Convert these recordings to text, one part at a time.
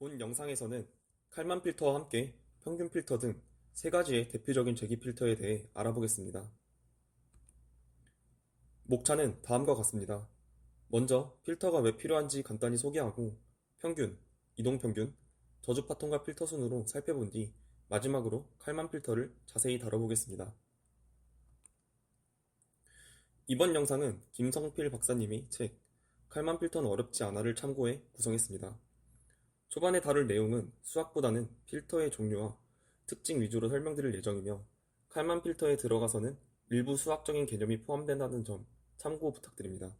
본 영상에서는 칼만 필터와 함께 평균 필터 등 세 가지의 대표적인 제기 필터에 대해 알아보겠습니다. 목차는 다음과 같습니다. 먼저 필터가 왜 필요한지 간단히 소개하고 평균, 이동평균, 저주파 통과 필터 순으로 살펴본 뒤 마지막으로 칼만 필터를 자세히 다뤄보겠습니다. 이번 영상은 김성필 박사님이 책 칼만 필터는 어렵지 않아를 참고해 구성했습니다. 초반에 다룰 내용은 수학보다는 필터의 종류와 특징 위주로 설명드릴 예정이며 칼만 필터에 들어가서는 일부 수학적인 개념이 포함된다는 점 참고 부탁드립니다.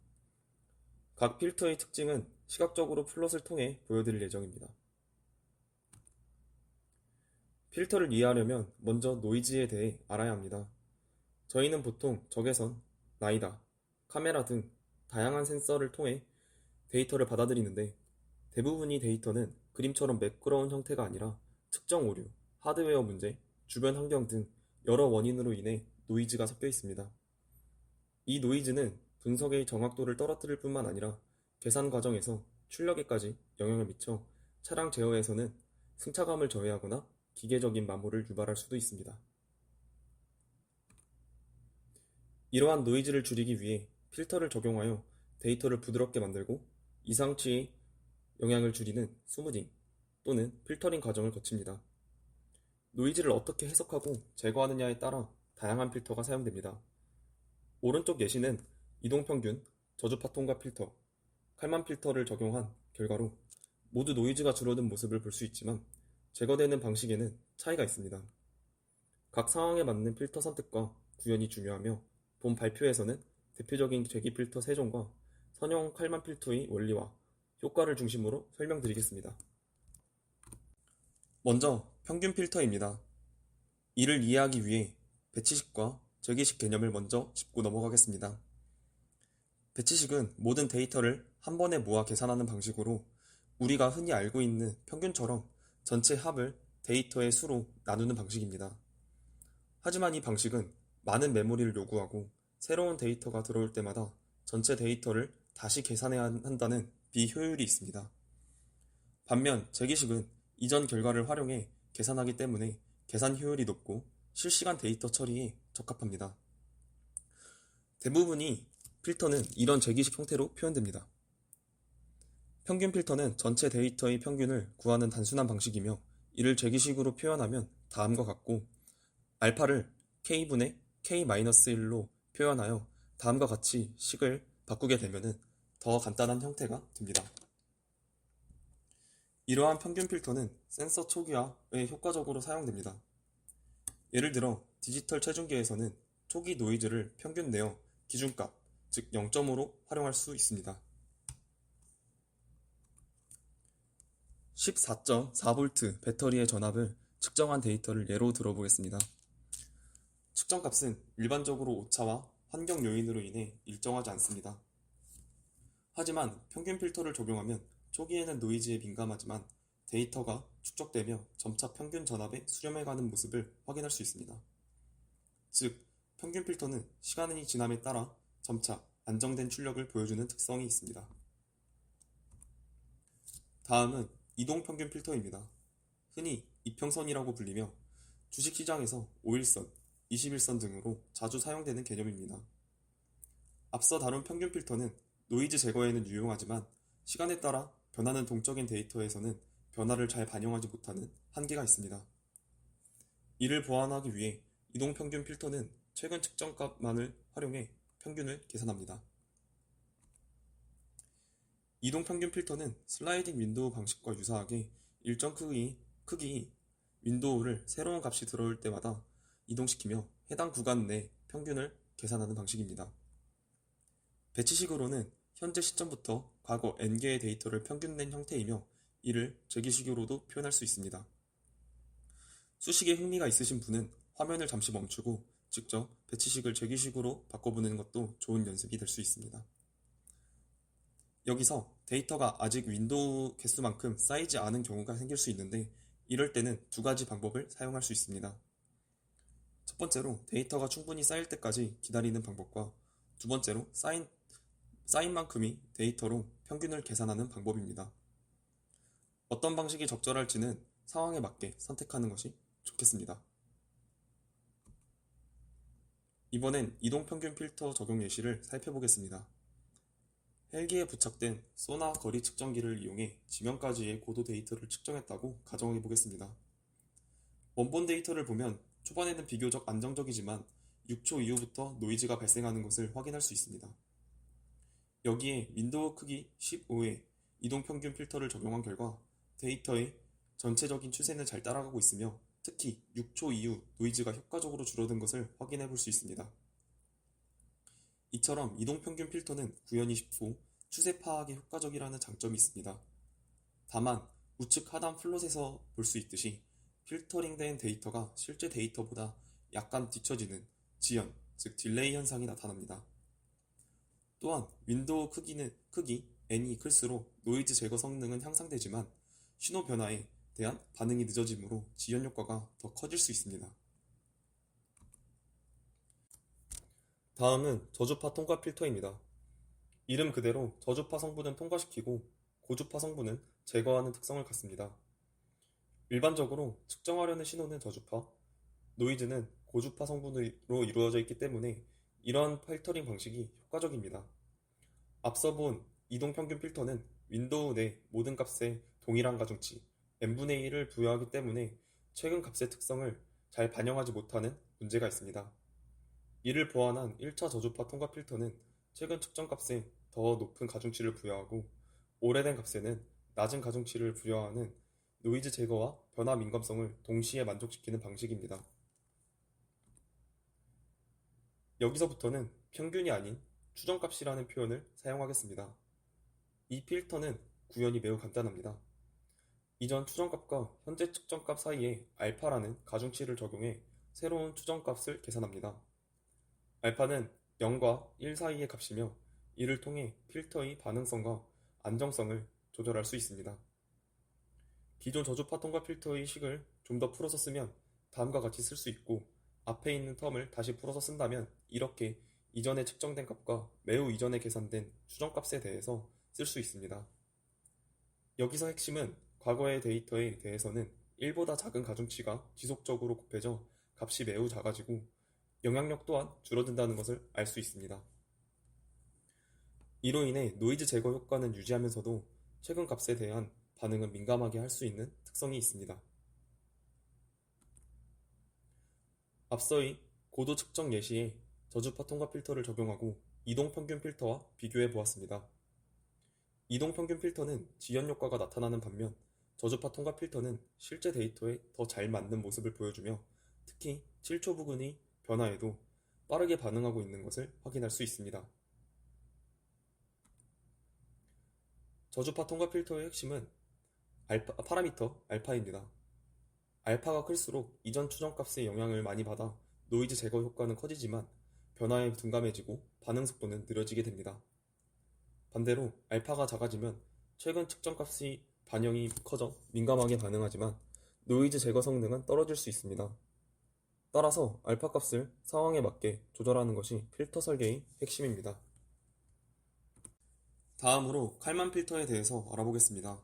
각 필터의 특징은 시각적으로 플롯을 통해 보여드릴 예정입니다. 필터를 이해하려면 먼저 노이즈에 대해 알아야 합니다. 저희는 보통 적외선, 라이다, 카메라 등 다양한 센서를 통해 데이터를 받아들이는데 대부분의 데이터는 그림처럼 매끄러운 형태가 아니라 측정 오류, 하드웨어 문제, 주변 환경 등 여러 원인으로 인해 노이즈가 섞여 있습니다. 이 노이즈는 분석의 정확도를 떨어뜨릴 뿐만 아니라 계산 과정에서 출력에까지 영향을 미쳐 차량 제어에서는 승차감을 저해하거나 기계적인 마모를 유발할 수도 있습니다. 이러한 노이즈를 줄이기 위해 필터를 적용하여 데이터를 부드럽게 만들고 이상치의 영향을 줄이는 스무딩 또는 필터링 과정을 거칩니다. 노이즈를 어떻게 해석하고 제거하느냐에 따라 다양한 필터가 사용됩니다. 오른쪽 예시는 이동평균, 저주파 통과 필터, 칼만 필터를 적용한 결과로 모두 노이즈가 줄어든 모습을 볼 수 있지만 제거되는 방식에는 차이가 있습니다. 각 상황에 맞는 필터 선택과 구현이 중요하며 본 발표에서는 대표적인 제기 필터 3종과 선형 칼만 필터의 원리와 효과를 중심으로 설명드리겠습니다. 먼저 평균 필터입니다. 이를 이해하기 위해 배치식과 제기식 개념을 먼저 짚고 넘어가겠습니다. 배치식은 모든 데이터를 한 번에 모아 계산하는 방식으로 우리가 흔히 알고 있는 평균처럼 전체 합을 데이터의 수로 나누는 방식입니다. 하지만 이 방식은 많은 메모리를 요구하고 새로운 데이터가 들어올 때마다 전체 데이터를 다시 계산해야 한다는 비효율이 있습니다. 반면 제기식은 이전 결과를 활용해 계산하기 때문에 계산 효율이 높고 실시간 데이터 처리에 적합합니다. 대부분의 필터는 이런 제기식 형태로 표현됩니다. 평균 필터는 전체 데이터의 평균을 구하는 단순한 방식이며 이를 제기식으로 표현하면 다음과 같고 알파를 k분의 k-1로 표현하여 다음과 같이 식을 바꾸게 되면 더 간단한 형태가 됩니다. 이러한 평균 필터는 센서 초기화에 효과적으로 사용됩니다. 예를 들어 디지털 체중계에서는 초기 노이즈를 평균 내어 기준값, 즉 0.5로 활용할 수 있습니다. 14.4V 배터리의 전압을 측정한 데이터를 예로 들어보겠습니다. 측정값은 일반적으로 오차와 환경 요인으로 인해 일정하지 않습니다. 하지만 평균 필터를 적용하면 초기에는 노이즈에 민감하지만 데이터가 축적되며 점차 평균 전압에 수렴해가는 모습을 확인할 수 있습니다. 즉, 평균 필터는 시간이 지남에 따라 점차 안정된 출력을 보여주는 특성이 있습니다. 다음은 이동평균 필터입니다. 흔히 이평선이라고 불리며 주식시장에서 5일선, 21선 등으로 자주 사용되는 개념입니다. 앞서 다룬 평균 필터는 노이즈 제거에는 유용하지만 시간에 따라 변하는 동적인 데이터에서는 변화를 잘 반영하지 못하는 한계가 있습니다. 이를 보완하기 위해 이동평균 필터는 최근 측정값만을 활용해 평균을 계산합니다. 이동평균 필터는 슬라이딩 윈도우 방식과 유사하게 일정 크기 윈도우를 새로운 값이 들어올 때마다 이동시키며 해당 구간 내 평균을 계산하는 방식입니다. 배치식으로는 현재 시점부터 과거 n개의 데이터를 평균 낸 형태이며 이를 제기식으로도 표현할 수 있습니다. 수식에 흥미가 있으신 분은 화면을 잠시 멈추고 직접 배치식을 제기식으로 바꿔보는 것도 좋은 연습이 될 수 있습니다. 여기서 데이터가 아직 윈도우 개수만큼 쌓이지 않은 경우가 생길 수 있는데 이럴 때는 두 가지 방법을 사용할 수 있습니다. 첫 번째로 데이터가 충분히 쌓일 때까지 기다리는 방법과 두 번째로 쌓인 만큼의 데이터로 평균을 계산하는 방법입니다. 어떤 방식이 적절할지는 상황에 맞게 선택하는 것이 좋겠습니다. 이번엔 이동평균 필터 적용 예시를 살펴보겠습니다. 헬기에 부착된 소나 거리 측정기를 이용해 지면까지의 고도 데이터를 측정했다고 가정해 보겠습니다. 원본 데이터를 보면 초반에는 비교적 안정적이지만 6초 이후부터 노이즈가 발생하는 것을 확인할 수 있습니다. 여기에 윈도우 크기 15의 이동평균 필터를 적용한 결과 데이터의 전체적인 추세는 잘 따라가고 있으며 특히 6초 이후 노이즈가 효과적으로 줄어든 것을 확인해 볼 수 있습니다. 이처럼 이동평균 필터는 구현이 쉽고 추세 파악에 효과적이라는 장점이 있습니다. 다만 우측 하단 플롯에서 볼 수 있듯이 필터링된 데이터가 실제 데이터보다 약간 뒤처지는 지연, 즉 딜레이 현상이 나타납니다. 또한 윈도우 크기 n이 클수록 노이즈 제거 성능은 향상되지만 신호 변화에 대한 반응이 늦어지므로 지연 효과가 더 커질 수 있습니다. 다음은 저주파 통과 필터입니다. 이름 그대로 저주파 성분은 통과시키고 고주파 성분은 제거하는 특성을 갖습니다. 일반적으로 측정하려는 신호는 저주파, 노이즈는 고주파 성분으로 이루어져 있기 때문에 이러한 필터링 방식이 효과적입니다. 앞서 본 이동평균 필터는 윈도우 내 모든 값에 동일한 가중치 n분의 1을 부여하기 때문에 최근 값의 특성을 잘 반영하지 못하는 문제가 있습니다. 이를 보완한 1차 저주파 통과 필터는 최근 측정 값에 더 높은 가중치를 부여하고 오래된 값에는 낮은 가중치를 부여하는 노이즈 제거와 변화 민감성을 동시에 만족시키는 방식입니다. 여기서부터는 평균이 아닌 추정값이라는 표현을 사용하겠습니다. 이 필터는 구현이 매우 간단합니다. 이전 추정값과 현재 측정값 사이에 알파라는 가중치를 적용해 새로운 추정값을 계산합니다. 알파는 0과 1 사이의 값이며 이를 통해 필터의 반응성과 안정성을 조절할 수 있습니다. 기존 저주파 통과 필터의 식을 좀 더 풀어서 쓰면 다음과 같이 쓸 수 있고 앞에 있는 텀을 다시 풀어서 쓴다면 이렇게 이전에 측정된 값과 매우 이전에 계산된 추정값에 대해서 쓸 수 있습니다. 여기서 핵심은 과거의 데이터에 대해서는 1보다 작은 가중치가 지속적으로 곱해져 값이 매우 작아지고 영향력 또한 줄어든다는 것을 알 수 있습니다. 이로 인해 노이즈 제거 효과는 유지하면서도 최근 값에 대한 반응을 민감하게 할 수 있는 특성이 있습니다. 앞서의 고도 측정 예시에 저주파 통과 필터를 적용하고 이동평균 필터와 비교해 보았습니다. 이동평균 필터는 지연 효과가 나타나는 반면 저주파 통과 필터는 실제 데이터에 더 잘 맞는 모습을 보여주며 특히 7초 부근의 변화에도 빠르게 반응하고 있는 것을 확인할 수 있습니다. 저주파 통과 필터의 핵심은 파라미터 알파입니다. 알파가 클수록 이전 추정값의 영향을 많이 받아 노이즈 제거 효과는 커지지만 변화에 둔감해지고 반응 속도는 느려지게 됩니다. 반대로 알파가 작아지면 최근 측정값의 반영이 커져 민감하게 반응하지만 노이즈 제거 성능은 떨어질 수 있습니다. 따라서 알파 값을 상황에 맞게 조절하는 것이 필터 설계의 핵심입니다. 다음으로 칼만 필터에 대해서 알아보겠습니다.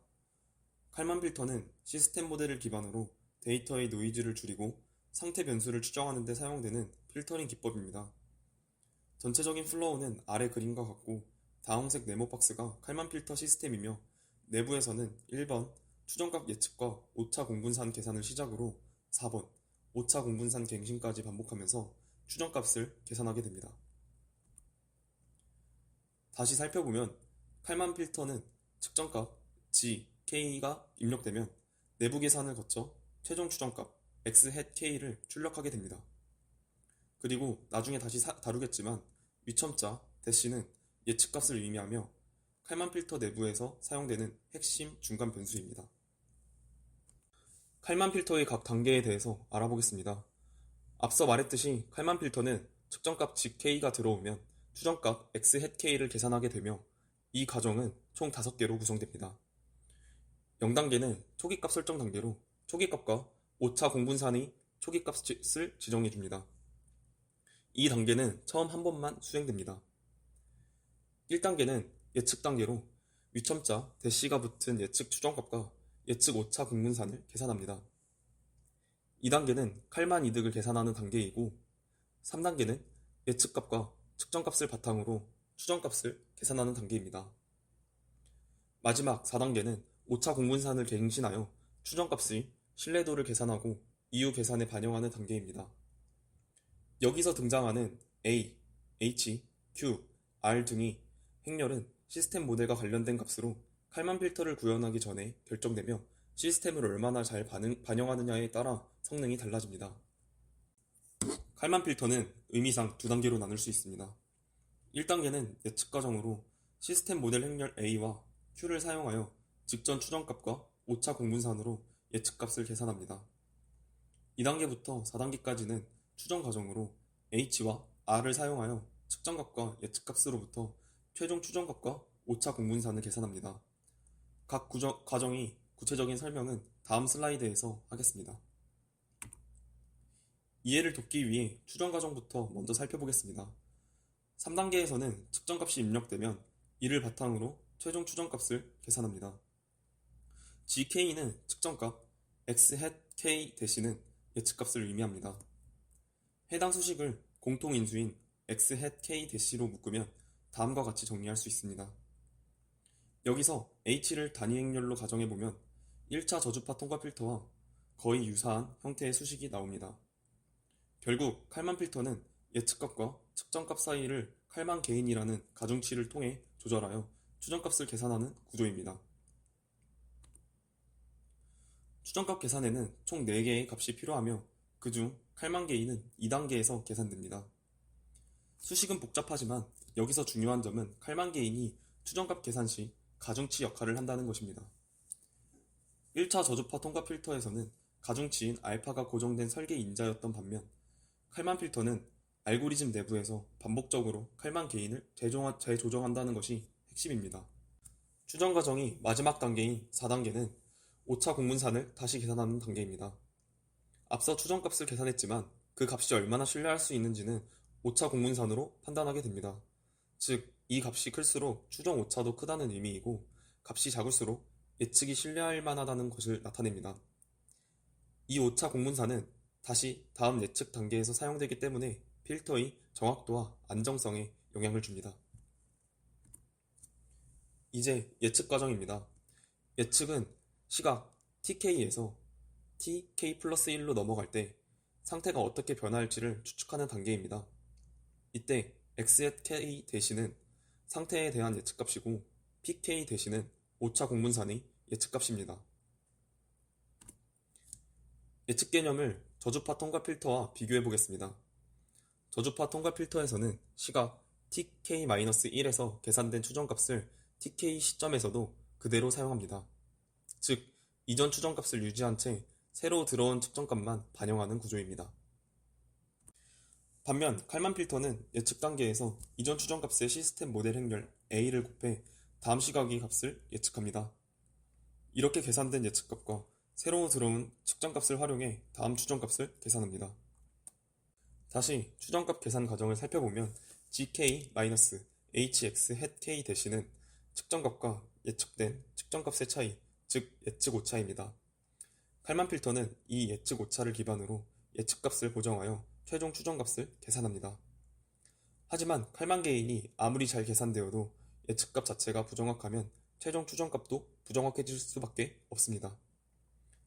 칼만 필터는 시스템 모델을 기반으로 데이터의 노이즈를 줄이고 상태 변수를 추정하는 데 사용되는 필터링 기법입니다. 전체적인 플로우는 아래 그림과 같고 다홍색 네모 박스가 칼만 필터 시스템이며 내부에서는 1번 추정값 예측과 오차 공분산 계산을 시작으로 4번 오차 공분산 갱신까지 반복하면서 추정값을 계산하게 됩니다. 다시 살펴보면 칼만 필터는 측정값 G, K가 입력되면 내부 계산을 거쳐 최종 추정값 X hat K를 출력하게 됩니다. 그리고 나중에 다시 다루겠지만 위첨자 대시는 예측값을 의미하며 칼만 필터 내부에서 사용되는 핵심 중간 변수입니다. 칼만 필터의 각 단계에 대해서 알아보겠습니다. 앞서 말했듯이 칼만 필터는 측정값 GK가 들어오면 추정값 X hat K를 계산하게 되며 이 과정은 총 5개로 구성됩니다. 0단계는 초기값 설정 단계로 초기값과 오차 공분산의 초기값을 지정해줍니다. 이 단계는 처음 한 번만 수행됩니다. 1단계는 예측 단계로 위첨자 대시가 붙은 예측 추정값과 예측 오차 공분산을 계산합니다. 2단계는 칼만 이득을 계산하는 단계이고 3단계는 예측값과 측정값을 바탕으로 추정값을 계산하는 단계입니다. 마지막 4단계는 오차 공분산을 갱신하여 추정값의 신뢰도를 계산하고 이후 계산에 반영하는 단계입니다. 여기서 등장하는 A, H, Q, R 등이 행렬은 시스템 모델과 관련된 값으로 칼만 필터를 구현하기 전에 결정되며 시스템을 얼마나 잘 반영하느냐에 따라 성능이 달라집니다. 칼만 필터는 의미상 두 단계로 나눌 수 있습니다. 1단계는 예측 과정으로 시스템 모델 행렬 A와 Q를 사용하여 직전 추정값과 오차 공분산으로 예측값을 계산합니다. 2단계부터 4단계까지는 추정 과정으로 H와 R을 사용하여 측정값과 예측값으로부터 최종 추정값과 오차 공분산을 계산합니다. 각 과정의 구체적인 설명은 다음 슬라이드에서 하겠습니다. 이해를 돕기 위해 추정 과정부터 먼저 살펴보겠습니다. 3단계에서는 측정값이 입력되면 이를 바탕으로 최종 추정값을 계산합니다. GK는 측정값, X-K 대신은 예측값을 의미합니다. 해당 수식을 공통인수인 X-K 대시로 묶으면 다음과 같이 정리할 수 있습니다. 여기서 H를 단위 행렬로 가정해보면 1차 저주파 통과 필터와 거의 유사한 형태의 수식이 나옵니다. 결국 칼만 필터는 예측값과 측정값 사이를 칼만 게인이라는 가중치를 통해 조절하여 추정값을 계산하는 구조입니다. 추정값 계산에는 총 4개의 값이 필요하며 그중 칼만 게인은 2단계에서 계산됩니다. 수식은 복잡하지만 여기서 중요한 점은 칼만 게인이 추정값 계산 시 가중치 역할을 한다는 것입니다. 1차 저주파 통과 필터에서는 가중치인 알파가 고정된 설계 인자였던 반면 칼만 필터는 알고리즘 내부에서 반복적으로 칼만 게인을 재조정한다는 것이 핵심입니다. 추정 과정이 마지막 단계인 4단계는 오차 공분산을 다시 계산하는 단계입니다. 앞서 추정값을 계산했지만 그 값이 얼마나 신뢰할 수 있는지는 오차 공분산으로 판단하게 됩니다. 즉, 이 값이 클수록 추정 오차도 크다는 의미이고 값이 작을수록 예측이 신뢰할 만하다는 것을 나타냅니다. 이 오차 공분산은 다시 다음 예측 단계에서 사용되기 때문에 필터의 정확도와 안정성에 영향을 줍니다. 이제 예측 과정입니다. 예측은 시각 TK에서 TK 플러스 1로 넘어갈 때 상태가 어떻게 변화할지를 추측하는 단계입니다. 이때 X-K 대신은 상태에 대한 예측값이고 PK 대신은 오차 공분산의 예측값입니다. 예측 개념을 저주파 통과 필터와 비교해 보겠습니다. 저주파 통과 필터에서는 시각 TK-1에서 계산된 추정값을 TK 시점에서도 그대로 사용합니다. 즉, 이전 추정값을 유지한 채 새로 들어온 측정값만 반영하는 구조입니다. 반면 칼만 필터는 예측 단계에서 이전 추정값의 시스템 모델 행렬 A를 곱해 다음 시각의 값을 예측합니다. 이렇게 계산된 예측값과 새로 들어온 측정값을 활용해 다음 추정값을 계산합니다. 다시 추정값 계산 과정을 살펴보면 GK-HX-K 대신은 측정값과 예측된 측정값의 차이, 즉 예측 오차입니다. 칼만 필터는 이 예측 오차를 기반으로 예측값을 고정하여 최종 추정값을 계산합니다. 하지만 칼만 게인이 아무리 잘 계산되어도 예측값 자체가 부정확하면 최종 추정값도 부정확해질 수밖에 없습니다.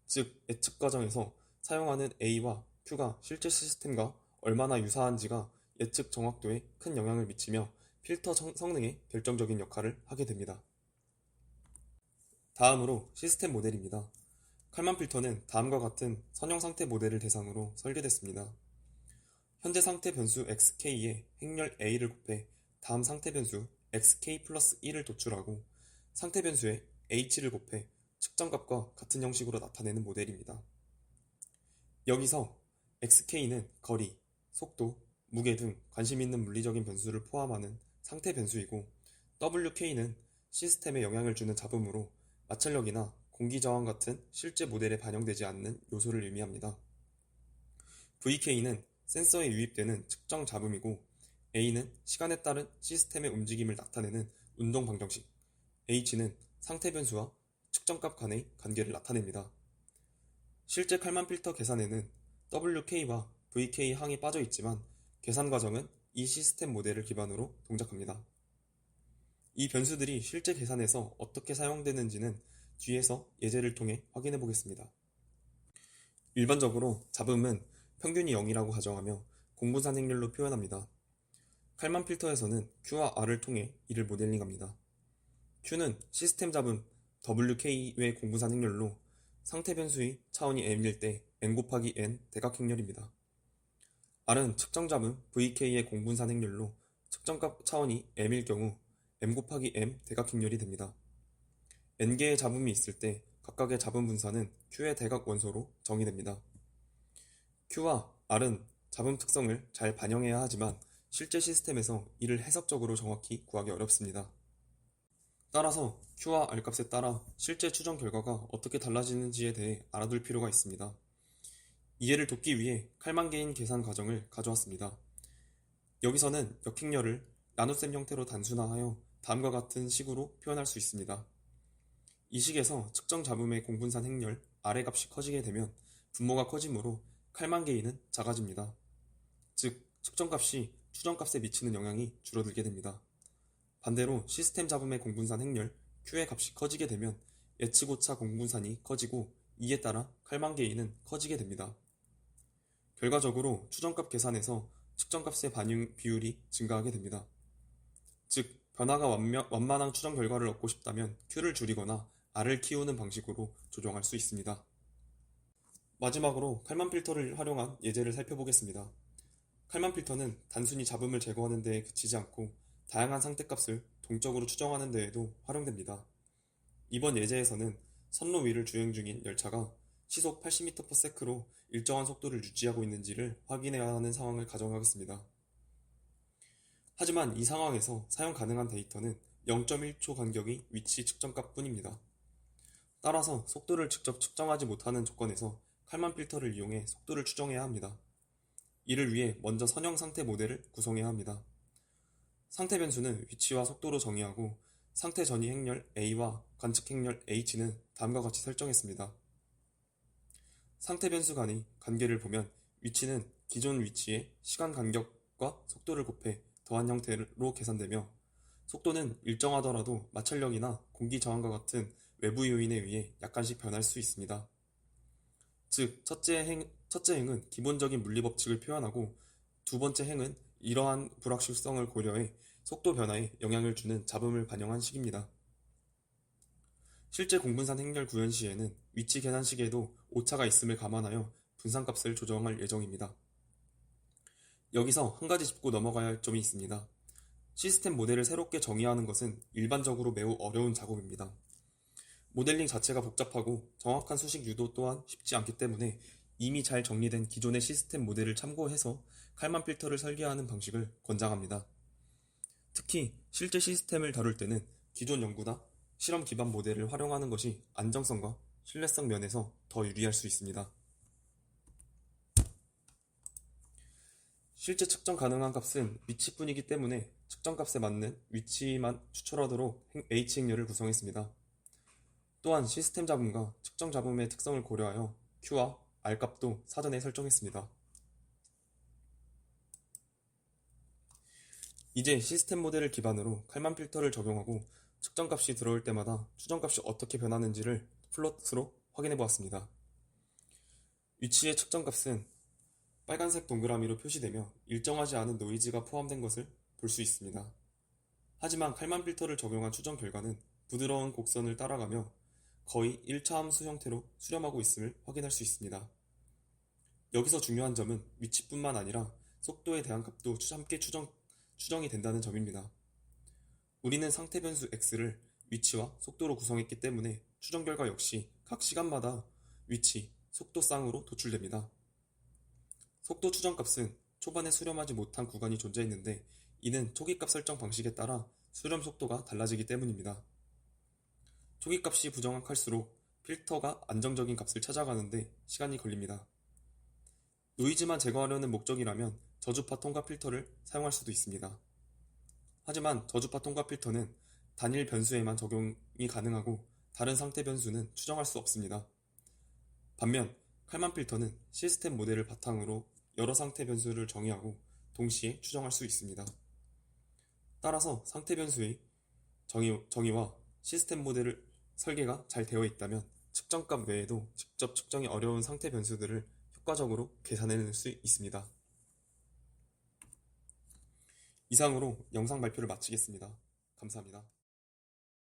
즉, 예측 과정에서 사용하는 A와 Q가 실제 시스템과 얼마나 유사한지가 예측 정확도에 큰 영향을 미치며 필터 성능에 결정적인 역할을 하게 됩니다. 다음으로 시스템 모델입니다. 칼만 필터는 다음과 같은 선형 상태 모델을 대상으로 설계됐습니다. 현재 상태 변수 xk에 행렬 a를 곱해 다음 상태 변수 xk 플러스 1을 도출하고 상태 변수에 h를 곱해 측정값과 같은 형식으로 나타내는 모델입니다. 여기서 xk는 거리, 속도, 무게 등 관심 있는 물리적인 변수를 포함하는 상태 변수이고 wk는 시스템에 영향을 주는 잡음으로 마찰력이나 공기 저항 같은 실제 모델에 반영되지 않는 요소를 의미합니다. vk는 센서에 유입되는 측정 잡음이고 A는 시간에 따른 시스템의 움직임을 나타내는 운동 방정식, H는 상태 변수와 측정값 간의 관계를 나타냅니다. 실제 칼만 필터 계산에는 WK와 VK 항이 빠져 있지만 계산 과정은 이 시스템 모델을 기반으로 동작합니다. 이 변수들이 실제 계산에서 어떻게 사용되는지는 뒤에서 예제를 통해 확인해 보겠습니다. 일반적으로 잡음은 평균이 0이라고 가정하며 공분산 행렬로 표현합니다. 칼만 필터에서는 Q와 R을 통해 이를 모델링합니다. Q는 시스템 잡음 WK의 공분산 행렬로 상태 변수의 차원이 m일 때 n 곱하기 n 대각 행렬입니다. R은 측정 잡음 VK의 공분산 행렬로 측정값 차원이 m일 경우 m 곱하기 m 대각 행렬이 됩니다. n개의 잡음이 있을 때 각각의 잡음 분산은 Q의 대각 원소로 정의됩니다. Q와 R은 잡음 특성을 잘 반영해야 하지만 실제 시스템에서 이를 해석적으로 정확히 구하기 어렵습니다. 따라서 Q와 R 값에 따라 실제 추정 결과가 어떻게 달라지는지에 대해 알아둘 필요가 있습니다. 이해를 돕기 위해 칼만개인 계산 과정을 가져왔습니다. 여기서는 역행렬을 나눗셈 형태로 단순화하여 다음과 같은 식으로 표현할 수 있습니다. 이 식에서 측정 잡음의 공분산 행렬 R의 값이 커지게 되면 분모가 커지므로 칼만개인은 작아집니다. 즉, 측정값이 추정값에 미치는 영향이 줄어들게 됩니다. 반대로 시스템 잡음의 공분산 행렬 Q의 값이 커지게 되면 예측오차 공분산이 커지고 이에 따라 칼만개인은 커지게 됩니다. 결과적으로 추정값 계산에서 측정값의 반영 비율이 증가하게 됩니다. 즉, 변화가 완만한 추정 결과를 얻고 싶다면 Q를 줄이거나 R을 키우는 방식으로 조정할 수 있습니다. 마지막으로 칼만 필터를 활용한 예제를 살펴보겠습니다. 칼만 필터는 단순히 잡음을 제거하는 데에 그치지 않고 다양한 상태값을 동적으로 추정하는 데에도 활용됩니다. 이번 예제에서는 선로 위를 주행 중인 열차가 시속 80m/s로 일정한 속도를 유지하고 있는지를 확인해야 하는 상황을 가정하겠습니다. 하지만 이 상황에서 사용 가능한 데이터는 0.1초 간격의 위치 측정값 뿐입니다. 따라서 속도를 직접 측정하지 못하는 조건에서 칼만 필터를 이용해 속도를 추정해야 합니다. 이를 위해 먼저 선형 상태 모델을 구성해야 합니다. 상태 변수는 위치와 속도로 정의하고 상태 전이 행렬 A와 관측 행렬 H는 다음과 같이 설정했습니다. 상태 변수 간의 관계를 보면 위치는 기존 위치의 시간 간격과 속도를 곱해 더한 형태로 계산되며 속도는 일정하더라도 마찰력이나 공기 저항과 같은 외부 요인에 의해 약간씩 변할 수 있습니다. 즉, 첫째 행은 기본적인 물리 법칙을 표현하고 두 번째 행은 이러한 불확실성을 고려해 속도 변화에 영향을 주는 잡음을 반영한 식입니다. 실제 공분산 행렬 구현 시에는 위치 계산식에도 오차가 있음을 감안하여 분산값을 조정할 예정입니다. 여기서 한 가지 짚고 넘어가야 할 점이 있습니다. 시스템 모델을 새롭게 정의하는 것은 일반적으로 매우 어려운 작업입니다. 모델링 자체가 복잡하고 정확한 수식 유도 또한 쉽지 않기 때문에 이미 잘 정리된 기존의 시스템 모델을 참고해서 칼만 필터를 설계하는 방식을 권장합니다. 특히 실제 시스템을 다룰 때는 기존 연구나 실험 기반 모델을 활용하는 것이 안정성과 신뢰성 면에서 더 유리할 수 있습니다. 실제 측정 가능한 값은 위치뿐이기 때문에 측정값에 맞는 위치만 추출하도록 H 행렬을 구성했습니다. 또한 시스템 잡음과 측정 잡음의 특성을 고려하여 Q와 R 값도 사전에 설정했습니다. 이제 시스템 모델을 기반으로 칼만 필터를 적용하고 측정값이 들어올 때마다 추정값이 어떻게 변하는지를 플롯으로 확인해 보았습니다. 위치의 측정값은 빨간색 동그라미로 표시되며 일정하지 않은 노이즈가 포함된 것을 볼 수 있습니다. 하지만 칼만 필터를 적용한 추정 결과는 부드러운 곡선을 따라가며 거의 1차 함수 형태로 수렴하고 있음을 확인할 수 있습니다. 여기서 중요한 점은 위치뿐만 아니라 속도에 대한 값도 함께 추정이 된다는 점입니다. 우리는 상태 변수 x를 위치와 속도로 구성했기 때문에 추정 결과 역시 각 시간마다 위치, 속도 쌍으로 도출됩니다. 속도 추정값은 초반에 수렴하지 못한 구간이 존재했는데 이는 초기값 설정 방식에 따라 수렴 속도가 달라지기 때문입니다. 초기값이 부정확할수록 필터가 안정적인 값을 찾아가는데 시간이 걸립니다. 노이즈만 제거하려는 목적이라면 저주파 통과 필터를 사용할 수도 있습니다. 하지만 저주파 통과 필터는 단일 변수에만 적용이 가능하고 다른 상태 변수는 추정할 수 없습니다. 반면 칼만 필터는 시스템 모델을 바탕으로 여러 상태 변수를 정의하고 동시에 추정할 수 있습니다. 따라서 상태 변수의 정의와 시스템 모델을 설계가 잘 되어 있다면 측정값 외에도 직접 측정이 어려운 상태 변수들을 효과적으로 계산해낼 수 있습니다. 이상으로 영상 발표를 마치겠습니다. 감사합니다.